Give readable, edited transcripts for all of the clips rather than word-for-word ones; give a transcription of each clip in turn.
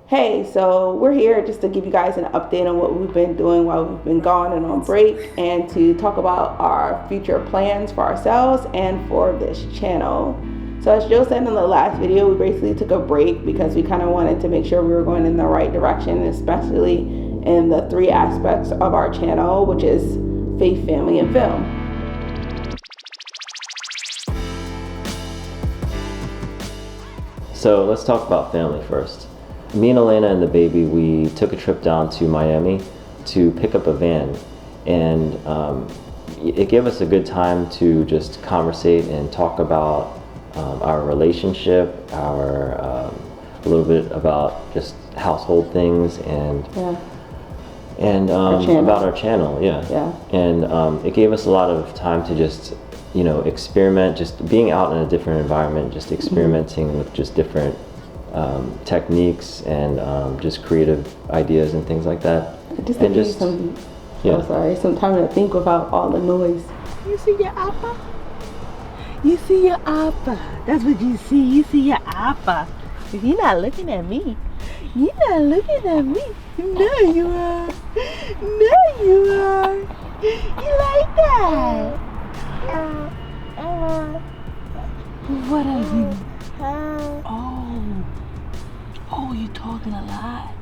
Hey, so we're here just to give you guys an update on what we've been doing while we've been gone and on break, and to talk about our future plans for ourselves and for this channel. So as Joe said in the last video, we basically took a break because we kind of wanted to make sure we were going in the right direction, especially in the three aspects of our channel, which is faith, family, and film. So let's talk about family first. Me and Alena and the baby, we took a trip down to Miami to pick up a van, and it gave us a good time to just conversate and talk about our relationship, a little bit about just household things, and about our channel, and it gave us a lot of time to just experiment, just being out in a different environment, just experimenting with just different techniques and just creative ideas and things like that. Just to give you some time to think without all the noise. You see your appa? You see your appa. That's what you see. You see your appa. If you're not looking at me, you're not looking at me. No, you are. No, you are. You like that? What are you? Oh, you're talking a lot.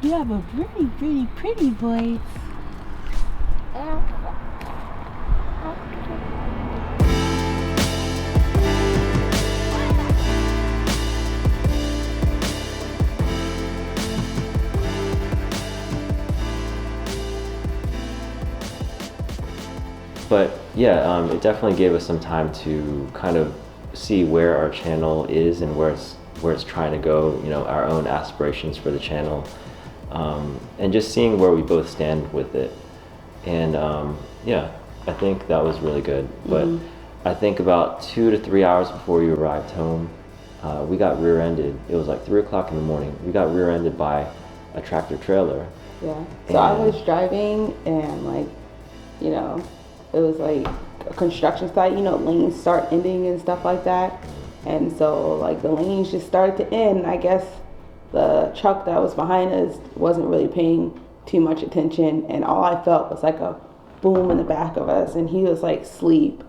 You have a pretty voice. But yeah, it definitely gave us some time to kind of see where our channel is and where it's trying to go, our own aspirations for the channel, and just seeing where we both stand with it. And yeah, I think that was really good. But I think about 2 to 3 hours before we arrived home, we got rear-ended. It was like 3 o'clock in the morning. We got rear-ended by a tractor trailer. Yeah. So I was driving, and it was like a construction site, lanes start ending and stuff like that. And so the lanes just started to end. I guess the truck that was behind us wasn't really paying too much attention, and all I felt was like a boom in the back of us, and he was asleep.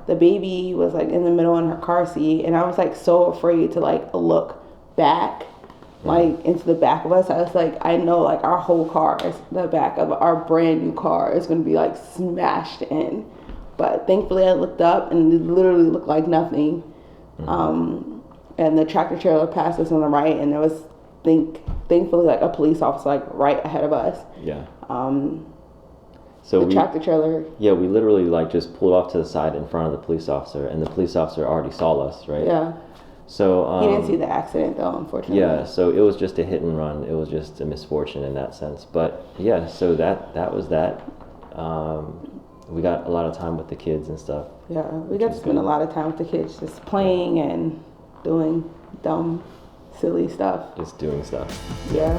The baby was in the middle in her car seat, and I was so afraid to look back into the back of us. I was I know our whole car, the back of our brand new car, is going to be smashed in. But thankfully I looked up, and it literally looked like nothing. And the tractor trailer passed us on the right, and there was thankfully a police officer right ahead of us. So the tractor trailer. Yeah, we literally just pulled off to the side in front of the police officer, and the police officer already saw us, right? Yeah. So he didn't see the accident though, unfortunately. Yeah, so it was just a hit and run. It was just a misfortune in that sense. But yeah, so that was that. We got a lot of time with the kids and stuff. Yeah, we got to spend a lot of time with the kids, just playing and doing dumb, silly stuff. Just doing stuff. Yeah.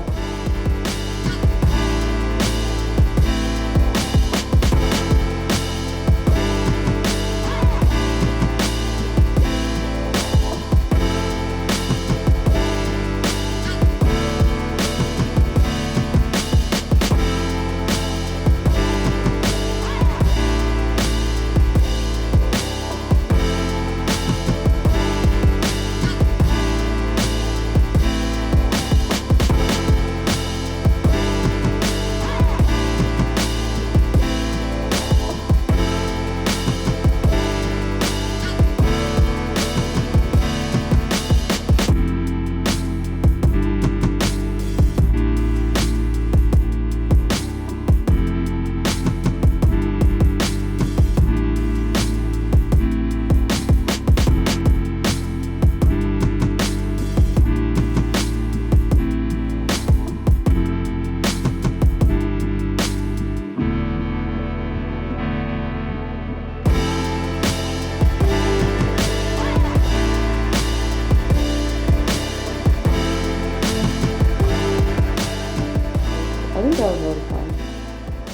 That was really fun.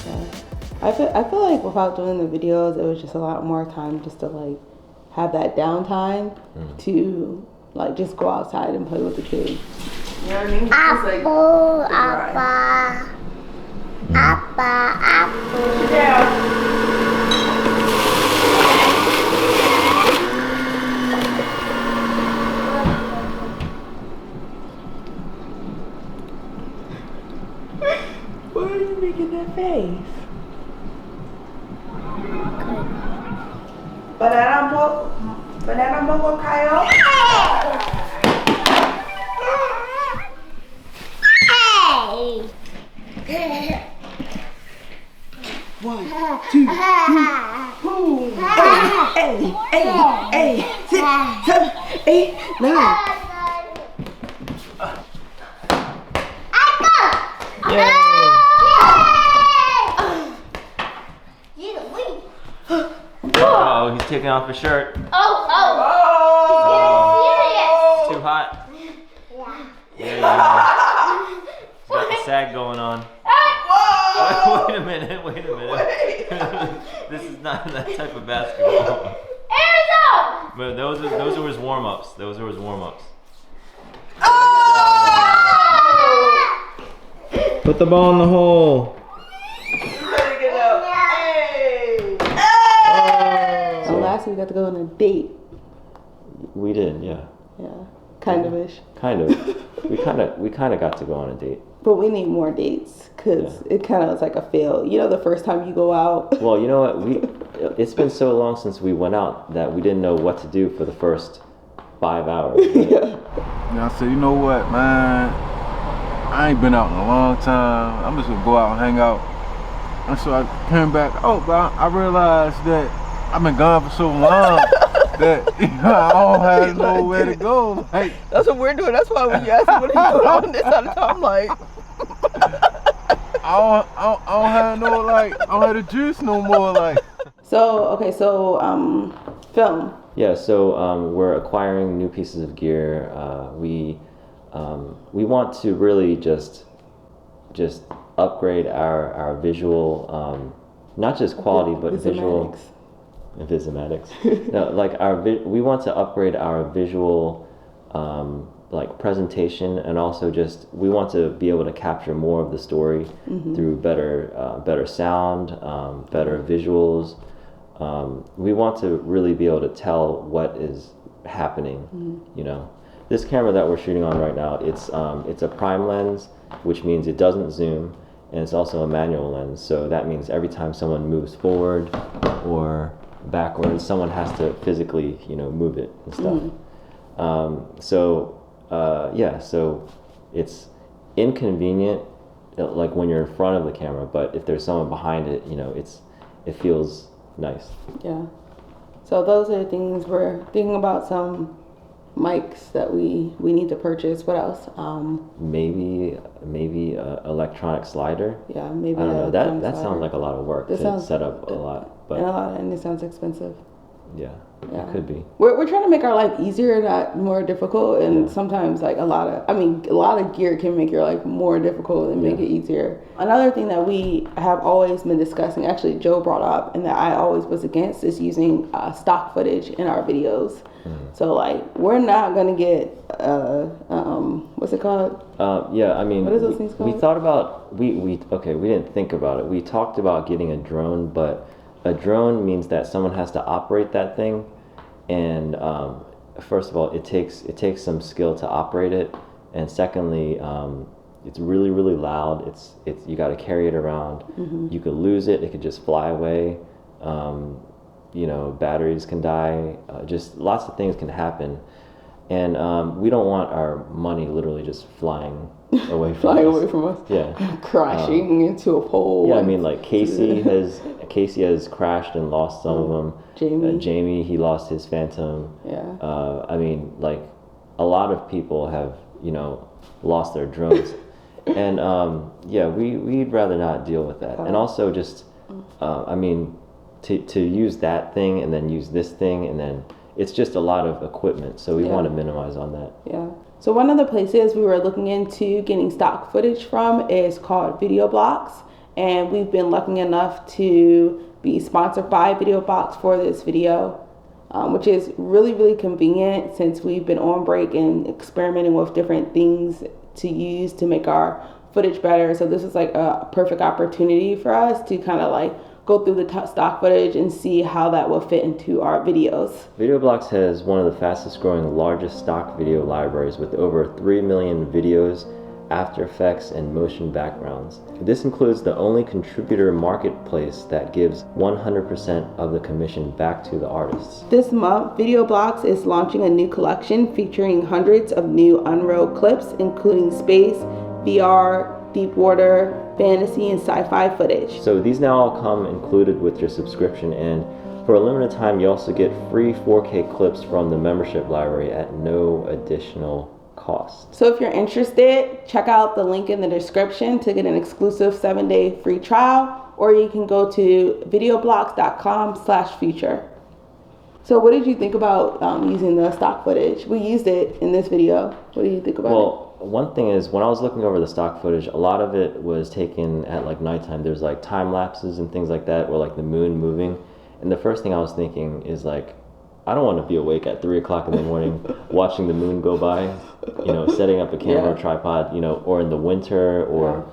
Yeah. I feel without doing the videos, it was just a lot more time just to have that downtime to just go outside and play with the kids. You know what I mean? Apple, apple. Sit down. Why are you making that face? Banana momo Kyle. Hey. 1, 2, 3, boom. Hey, 6, 7, 8, 9. Oh, he's taking off his shirt. Oh. Too hot. Yeah. He's got the sag going on. Wait a minute. This is not that type of basketball. But those are his warm-ups. Put the ball in the hole. So last week we got to go on a date. We did, yeah. Yeah, kind of ish. Kind of. We kind of got to go on a date. But we need more dates because it kind of was like a fail. You know, the first time you go out. Well, you know what? It's been so long since we went out that we didn't know what to do for the first 5 hours. Right? Yeah. And I said, you know what, man? I ain't been out in a long time. I'm just gonna go out and hang out. And so I came back. Oh, but I realized that I've been gone for so long that I don't have nowhere to go. Like, That's what we're doing. That's why when you ask me what are you doing on this side of town, I'm like, I don't have no, like, I don't have the juice no more. Like, So film. Yeah, so we're acquiring new pieces of gear. We want to really just upgrade our visual, not just quality, but visual. Vismatics. No, like we want to upgrade our visual, like presentation, and also just we want to be able to capture more of the story through better sound, better visuals. We want to really be able to tell what is happening. You know, this camera that we're shooting on right now, it's a prime lens, which means it doesn't zoom, and it's also a manual lens. So that means every time someone moves forward or backwards, someone has to physically, move it and stuff. So it's inconvenient, like when you're in front of the camera, but if there's someone behind it, it feels nice. Yeah. So those are the things we're thinking about. Some mics that we need to purchase. What else? Maybe electronic slider. Yeah, maybe. I don't know. That sounds like a lot of work to set up a lot, but and it sounds expensive. Yeah, it could be. We're trying to make our life easier, not more difficult. And sometimes like a lot of gear can make your life more difficult and make it easier. Another thing that we have always been discussing, actually Joe brought up, and that I always was against, is using stock footage in our videos. So like we're not gonna get what's it called? What is those things called? We thought about we didn't think about it. We talked about getting a drone, but a drone means that someone has to operate that thing, and first of all, it takes some skill to operate it, and secondly, it's really, really loud. It's you got to carry it around. You could lose it. It could just fly away. Batteries can die. Just lots of things can happen, and we don't want our money literally just flying away from away from us. Yeah, crashing into a pole. Yeah, I mean, like Casey has crashed and lost some of them. Jamie, he lost his Phantom. Yeah. I mean, like a lot of people have lost their drones, and we'd rather not deal with that. And also just to use that thing and then use this thing, and then it's just a lot of equipment, so we want to minimize on that. Yeah. So one of the places we were looking into getting stock footage from is called Video Blocks, and we've been lucky enough to be sponsored by Video Blocks for this video, which is really, really convenient since we've been on break and experimenting with different things to use to make our footage better. So this is like a perfect opportunity for us to kind of like go through the stock footage and see how that will fit into our videos. VideoBlocks has one of the fastest growing, largest stock video libraries with over 3 million videos, After Effects, and motion backgrounds. This includes the only contributor marketplace that gives 100% of the commission back to the artists. This month, VideoBlocks is launching a new collection featuring hundreds of new unrolled clips, including space, VR, deep water, fantasy, and sci-fi footage. So these now all come included with your subscription, and for a limited time you also get free 4K clips from the membership library at no additional cost. So if you're interested, check out the link in the description to get an exclusive 7-day free trial, or you can go to videoblocks.com/future. So what did you think about using the stock footage? We used it in this video. What do you think about it? Well, one thing is, when I was looking over the stock footage, a lot of it was taken at like nighttime. There's like time lapses and things like that, or like the moon moving. And the first thing I was thinking is like, I don't want to be awake at 3 o'clock in the morning watching the moon go by, you know, setting up a camera tripod, you know, or in the winter, or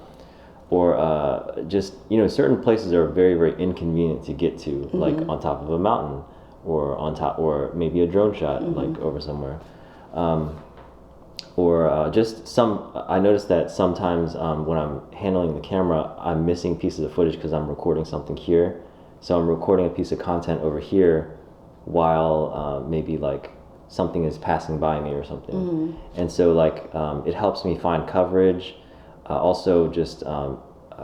just, you know, certain places are very, very inconvenient to get to, like on top of a mountain, or on top, or maybe a drone shot, like over somewhere. I noticed that sometimes when I'm handling the camera, I'm missing pieces of footage because I'm recording something here. So I'm recording a piece of content over here while maybe like something is passing by me or something. And so like it helps me find coverage. Also just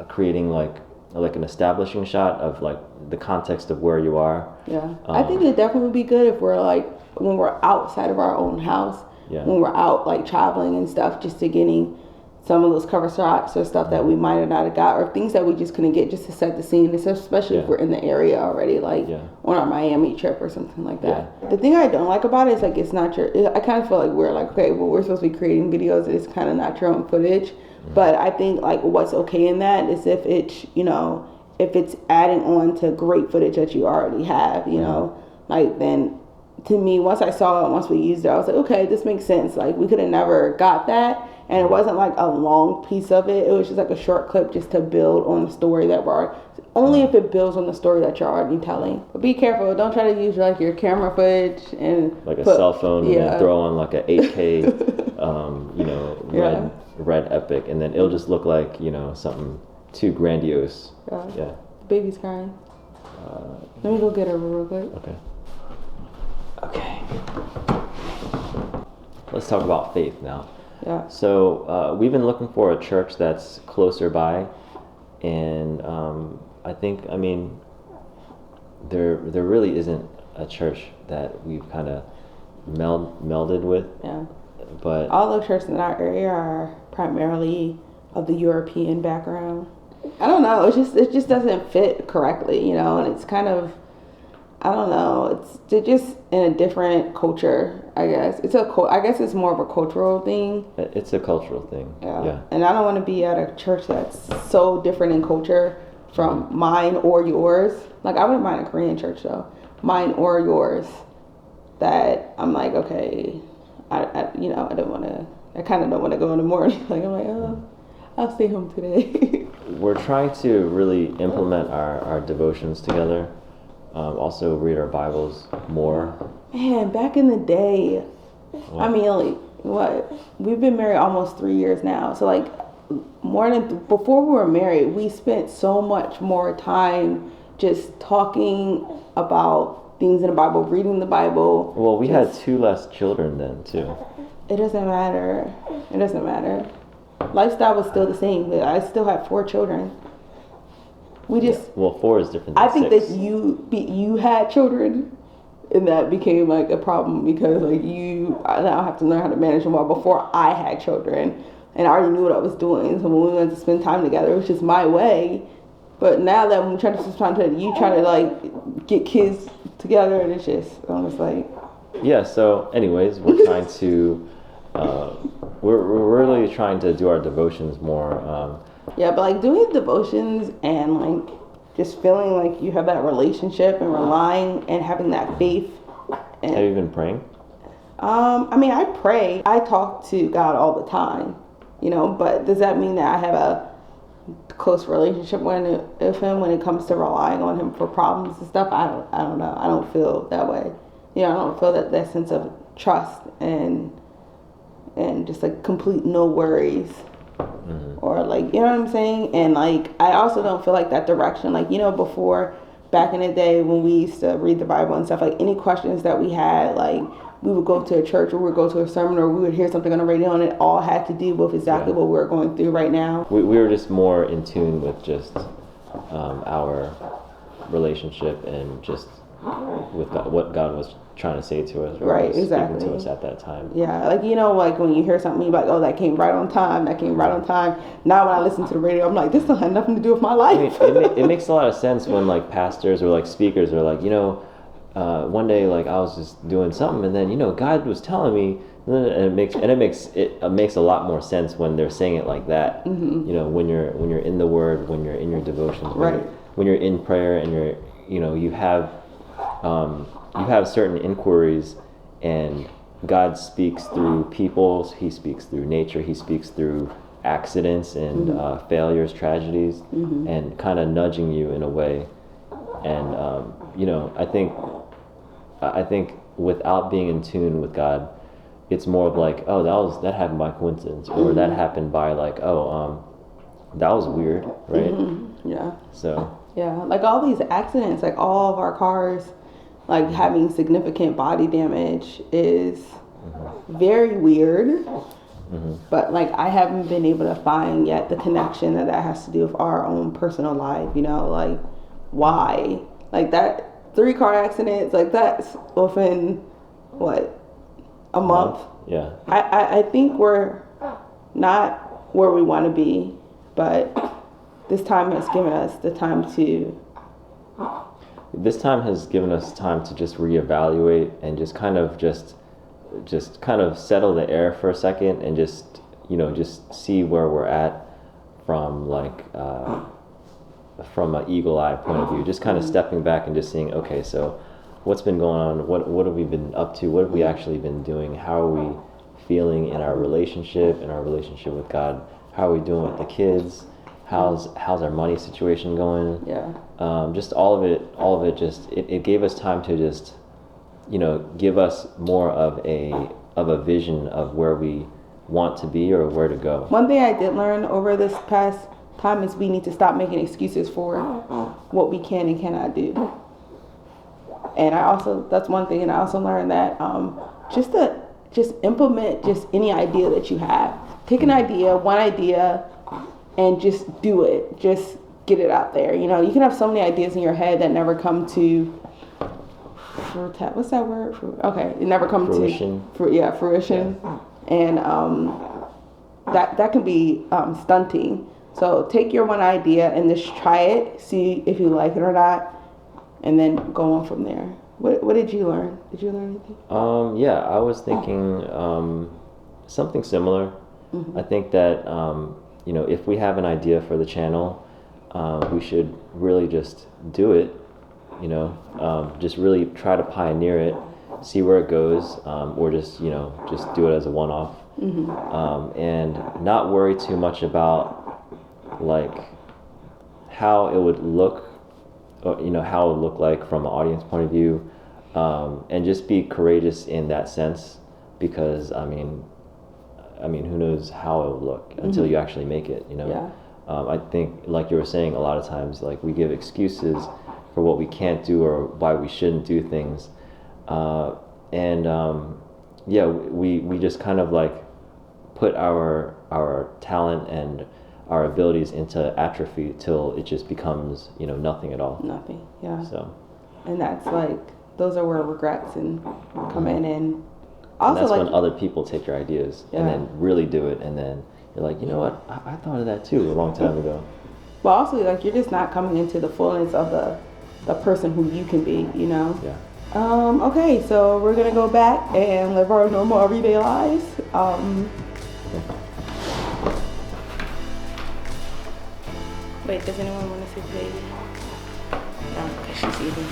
creating like an establishing shot of like the context of where you are. Yeah, I think it definitely would be good if we're like, when we're outside of our own house, when we're out like traveling and stuff, just to getting some of those cover shots or stuff that we might have not have got, or things that we just couldn't get, just to set the scene, especially if we're in the area already, like on our Miami trip or something like that. The thing I don't like about it is like, it's not your, I kind of feel like we're like, okay, well, we're supposed to be creating videos, it's kind of not your own footage. But I think like what's okay in that is if it's, you know, if it's adding on to great footage that you already have, you know, like then to me, once I saw it, once we used it, I was like, okay, this makes sense. Like we could have never got that. And it wasn't like a long piece of it. It was just like a short clip just to build on the story that we're, only if it builds on the story that you're already telling. But be careful. Don't try to use like your camera footage and like a cell phone and then throw on like a 8K, you know, red epic, and then it'll just look like, you know, something too grandiose. The baby's crying. Let me go get her real quick. Okay. Let's talk about faith now. So we've been looking for a church that's closer by, and I think, I mean, there really isn't a church that we've kind of melded with. But all the churches in our area are primarily of the European background. I don't know. It just doesn't fit correctly, you know, and it's kind of, I don't know. They're just in a different culture, I guess. I guess it's more of a cultural thing. It's a cultural thing. Yeah. And I don't want to be at a church that's so different in culture from mine or yours. Like I wouldn't mind a Korean church though, mine or yours. That I'm like, okay, I don't want to. I kind of don't want to go in the morning. Like I'm like, oh, I'll stay home today. We're trying to really implement our devotions together. Also read our Bibles more. Man, back in the day, I mean, like, we've been married almost 3 years now. So like before we were married, we spent so much more time just talking about things in the Bible, reading the Bible. Well, we had 2 less children then too. It doesn't matter. Lifestyle was still the same. I still had 4 children. We just 4 is different than I think 6. that you had children, and that became like a problem because like I now have to learn how to manage them all. Before I had children, and I already knew what I was doing, so when we went to spend time together, it was just my way. But now that I'm trying to spend time together, you try to like get kids together, and it's just, I'm just like. So anyways, we're trying to we're really trying to do our devotions more. But like doing devotions and like just feeling like you have that relationship and relying and having that faith. And, have you been praying? I mean, I pray. I talk to God all the time. you know. But does that mean that I have a close relationship with him when it comes to relying on him for problems and stuff? I don't know. I don't feel that way. You know, I don't feel that sense of trust and just like complete no worries. Or like, you know what I'm saying? And like, I also don't feel like that direction. Like, you know, before, back in the day when we used to read the Bible and stuff, like any questions that we had, like we would go to a church or we would go to a sermon or we would hear something on the radio and it all had to do with exactly what we're going through right now. We were just more in tune with just our relationship and just with God, what God was trying to say to us, right? Exactly. Speaking to us at that time. Yeah, like, you know, like when you hear something, you're like, oh, that came right on time. That came right on time. Now when I listen to the radio, I'm like, this don't have nothing to do with my life. I mean, it makes a lot of sense when like pastors or like speakers are like, you know, one day like I was just doing something and then, you know, God was telling me, and it makes a lot more sense when they're saying it like that. You know, when you're in the Word, when you're in your devotions, when you're in prayer and you're, you know, you have certain inquiries and God speaks through people, he speaks through nature, he speaks through accidents and failures, tragedies, and kind of nudging you in a way. And you know, I think without being in tune with God, it's more of like, oh, that happened by coincidence, or that happened by like, oh, that was weird, right? Yeah. So. Yeah, like all these accidents, like all of our cars, like having significant body damage is very weird. But like I haven't been able to find yet the connection that has to do with our own personal life. You know, like why? Like that 3 car accidents, like that's within what, a month? Yeah. I think we're not where we want to be, but this time has given us the time to. This time has given us time to just reevaluate and just kind of settle the air for a second and just, you know, just see where we're at from like from an eagle-eye point of view. Just kind of stepping back and just seeing, okay, so what's been going on? What have we been up to? What have we actually been doing? How are we feeling in our relationship with God? How are we doing with the kids? How's our money situation going? Yeah. Just all of it just it gave us time to just, you know, give us more of a vision of where we want to be or where to go. One thing I did learn over this past time is we need to stop making excuses for what we can and cannot do. And that's one thing. And I also learned that just implement just any idea that you have. Take one idea, and just do it. Just get it out there. You know, you can have so many ideas in your head that never come to what's that word? Okay, it never comes fruition. to fruition. Yeah. And that can be stunting. So take your one idea and just try it, see if you like it or not, and then go on from there. What did you learn? Did you learn anything? Yeah, I was thinking something similar. I think that you know, if we have an idea for the channel, we should really just do it. You know, just really try to pioneer it, see where it goes, or just, you know, just do it as a one-off, and not worry too much about like how it would look, or, you know, how it would look like from an audience point of view, and just be courageous in that sense, because I mean, who knows how it will look until you actually make it, you know? Yeah. I think, like you were saying, a lot of times, like, we give excuses for what we can't do or why we shouldn't do things. Yeah, we just kind of, like, put our talent and our abilities into atrophy till it just becomes, you know, nothing at all. Nothing, yeah. So. And that's, like, those are where regrets and come in and also, and that's like, when other people take your ideas and then really do it, and then you're like, you know what, I thought of that too a long time ago. But also, like, you're just not coming into the fullness of the person who you can be, you know? Yeah. Okay, so we're gonna go back and live our normal everyday lives. Wait, does anyone want to say baby? No, because she's eating.